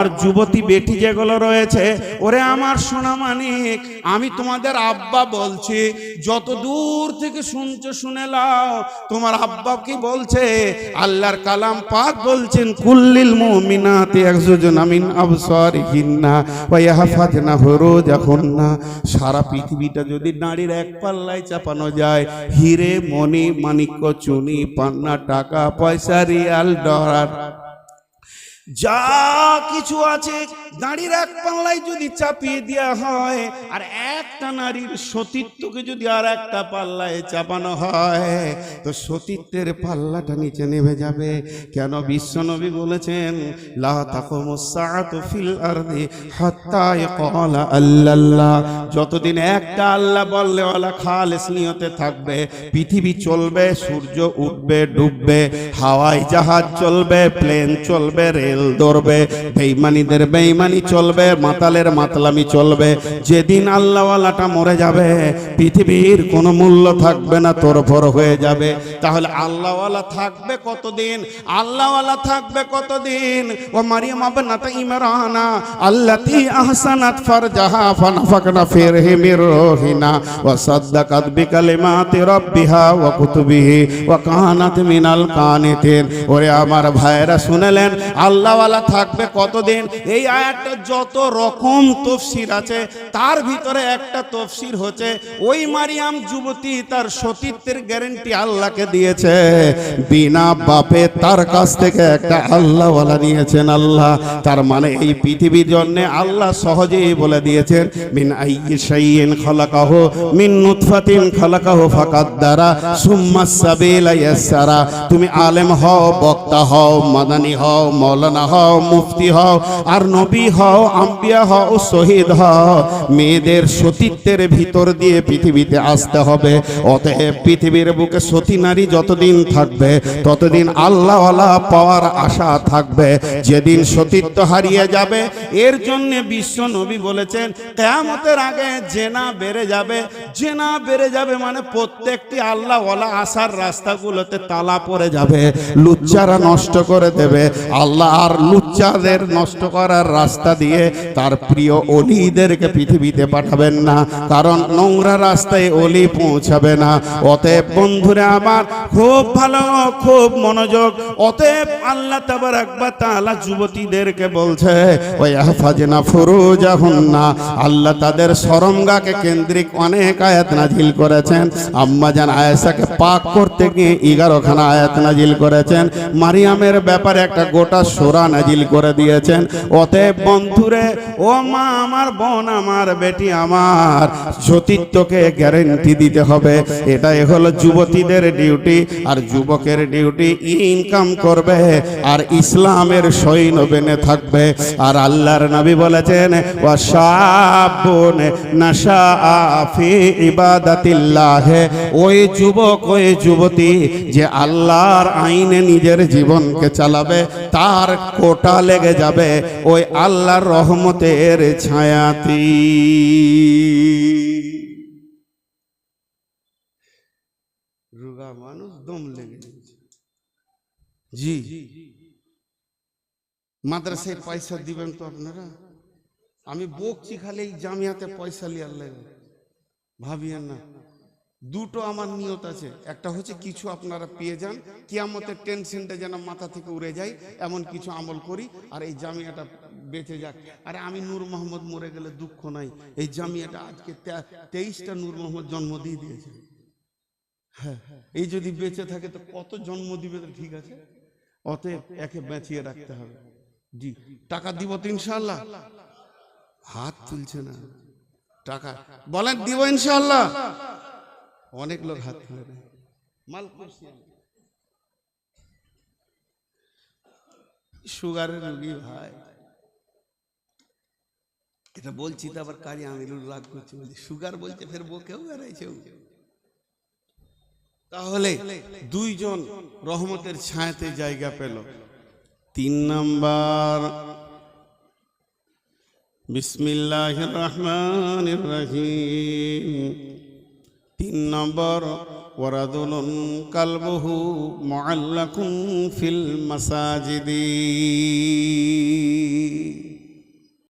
আর যুবতী বেটি যেগুলো রয়েছে, ওরে আমার সোনা মানিক, আমি তোমাদের আব্বা বলছি, যত দূর থেকে শুনছো শুনে লাও। তোমার আব্বা কি বলছে? আল্লাহর কালাম পাক বলছেন, কুল্লিল মুমিনাতি ইয়াগযুজনা মিন আবসারিহিন্না ওয়া ইয়াহফাজনা ফুরুজাহুন্না। সারা পৃথিবীটা যদি নারীর এক পাল্লায় চাপানো যায়, হিরে মণি মাণিক্য চুনি পান্না টাকা পয়সা রিয়াল ডলার যা কিছু আছে নারীর এক পাল্লায় যদি চাপিয়ে দেওয়া হয়, আর একটা নারীর সতীত্বকে যদি আর একটা পাল্লায় চাপানো হয়, তো সতীত্বের পাল্লাটা নিচে নেমে যাবে। কেন? বিশ্বনবী বলেছেন, লা তাকুমুস সাআতু ফিল আরদি হাত্তা ইয়াকালা আল্লাল্লাহ। যতদিন একটা আল্লাহ বললে ওয়ালা খালিস নিয়তে থাকবে, পৃথিবী চলবে, সূর্য উঠবে ডুববে, হাওয়ায় জাহাজ চলবে, প্লেন চলবে, রেল ধরবে, বেঈমানীদের বেঈমানি চলবে, মাতালের মাতলামি চলবে। যেদিন আল্লাহওয়ালাটা মরে যাবে, পৃথিবীর কোনো মূল্য থাকবে না, তোরফর হয়ে যাবে। তাহলে আল্লাহওয়ালা থাকবে কতদিন? আল্লাহওয়ালা থাকবে কতদিন? ও মারিয়াম ইবনাত ইমরানা আল্লাতী আহসানাত ফারজাহা ফানাফাকনা ফিহি মির রূহিনা ওয়া সাদ্দাকাত বিকালিমাতি রাব্বিহা ওয়া কুতুবিহি ওয়া কানাত মিনাল কানিতিন। ওরে আমার ভাইরা শুনলেন, আল্লাহওয়ালা থাকবে কতদিন? এই আয়াতটা যত রকম তাফসীর আছে, তার ভিতরে একটা তাফসীর হচ্ছে, ওই মারিয়াম যুবতী তার সতীত্বের গ্যারান্টি আল্লাহকে দিয়েছে, বিনা বাপে তার কাছ থেকে একটা আল্লাহওয়ালা নিয়েছেন আল্লাহ। তার মানে এই পৃথিবীর জন্য আল্লাহ সহজেই বলে দিয়েছেন, মিন আইয়ি শাইইন খালাকাহু মিন নুতফাতিন খালাকাহু ফাকাদ্দারা সুম্মাস সাবিলা ইয়াসসারা। তুমি আলেম হও, বক্তা হও, মাদানী হও, মৌলানা হও, মুফতি হও, আর নবী হও, আম্বিয়া হও, শহীদ হও, মেয়েদের সতীত্বের ভিতর দিয়ে পৃথিবীতে আসতে হবে। অতএব পৃথিবীর বুকে সতী নারী যতদিন থাকবে, ততদিন আল্লাহওয়ালা পাওয়ার আশা থাকবে। যেদিন সতীত্ব হারিয়ে যাবে, এর জন্য বিশ্ব নবী বলেছেন, কিয়ামতের আগে জেনা বেড়ে যাবে। জেনা বেড়ে যাবে মানে প্রত্যেকটি আল্লাহওয়ালা আসার রাস্তাগুলোতে তালা পড়ে যাবে, লুচ্চারা নষ্ট করে দেবে। আল্লাহ আর লুচ্চাদের নষ্ট করার রাস্তা দিয়ে তার প্রিয় অলিদেরকে পৃথিবীতে পাঠাবেন না, কারণ নোংরা রাস্তায় অলি পৌঁছাবে না। অতএব বন্ধুরা আমার, খুব ভালো, খুব মনোযোগ। অতএব আল্লাহ তাবারাক ওয়া তাআলা যুবতীদেরকে বলছে, ওয়া ইয়াহফাজনা ফুরুজাহুন্না। আল্লাহ তাদের শরমগাহকে কেন্দ্রিক অনেক আয়াত নাজিল করেছেন। আম্মা জান আয়েশাকে পাক করতে গিয়ে 11 খানা আয়াত নাজিল করেছেন। মারিয়ামের ব্যাপারে একটা গোটা সূরা নাজিল করে দিয়েছেন। অতএব বন্ধুরে, ও মা আমার, বোন আমার, বেটি আমার, সতীত্বকে গ্যারান্টি দিতে হবে। এটাই হলো যুবতীদের ডিউটি। আর যুবকের ডিউটি ইনকাম করবে আর ইসলামের সৈন্য বেনে থাকবে। আর আল্লাহর নবী বলেছেন, ওয়া শাবুন নাশাআ ফি ইবাদাতিল্লাহ। ওই যুবক, ওই যুবতী যে আল্লাহর আইনে নিজের জীবনকে চালাবে, তার কোটা লেগে যাবে ওই আল্লাহর রহমতের ছায়াতি। রোগা মানুষ দম লেগে যাচ্ছে। জি, মাদ্রাসায় পয়সা দিবেন তো আপনারা? আমি বকছি খালি, এই জামিয়াতে পয়সা লিয়ার লাগে, ভাবিয়েন না। দুটো আমার নিয়ত আছে। একটা হচ্ছে কিছু আপনারা পেয়ে যান, কিয়ামতের টেনশনটা যেন মাথা থেকে উড়ে যায়, এমন কিছু আমল করি, আর এই জামিয়াটা বেঁচে যাক। আরে আমি নূর মোহাম্মদ মরে গেলে দুঃখ নাই, এই জামিয়াটা আজকে 23টা নূর মোহাম্মদ জন্ম দিয়ে দিয়েছে। হ্যাঁ, এই যদি বেঁচে থাকে তো কত জন্ম দিবে, তো ঠিক আছে। অতএব একে বাঁচিয়ে রাখতে হবে। জি, টাকা দিব তো ইনশাআল্লাহ। হাত তুলছে না, টাকা বলেন দিব ইনশাআল্লাহ। অনেক লোক হাত তুলে দেয়। মাল করছি, সুগারের রোগী ভাই, এটা বলছি তো আবার কারি আমিরুল রাগ করছে, বলছি সুগার বলছে, ফের বকেও বেড়াইছে। তাহলে দুইজন রহমতের ছায়াতে জায়গা পেল। 3 নাম্বার, বিসমিল্লাহির রহমানির রহিম। 3 নম্বর, ওয়ারাদুলুন কালবুহু মুআল্লাকুন ফিল মাসাজিদি।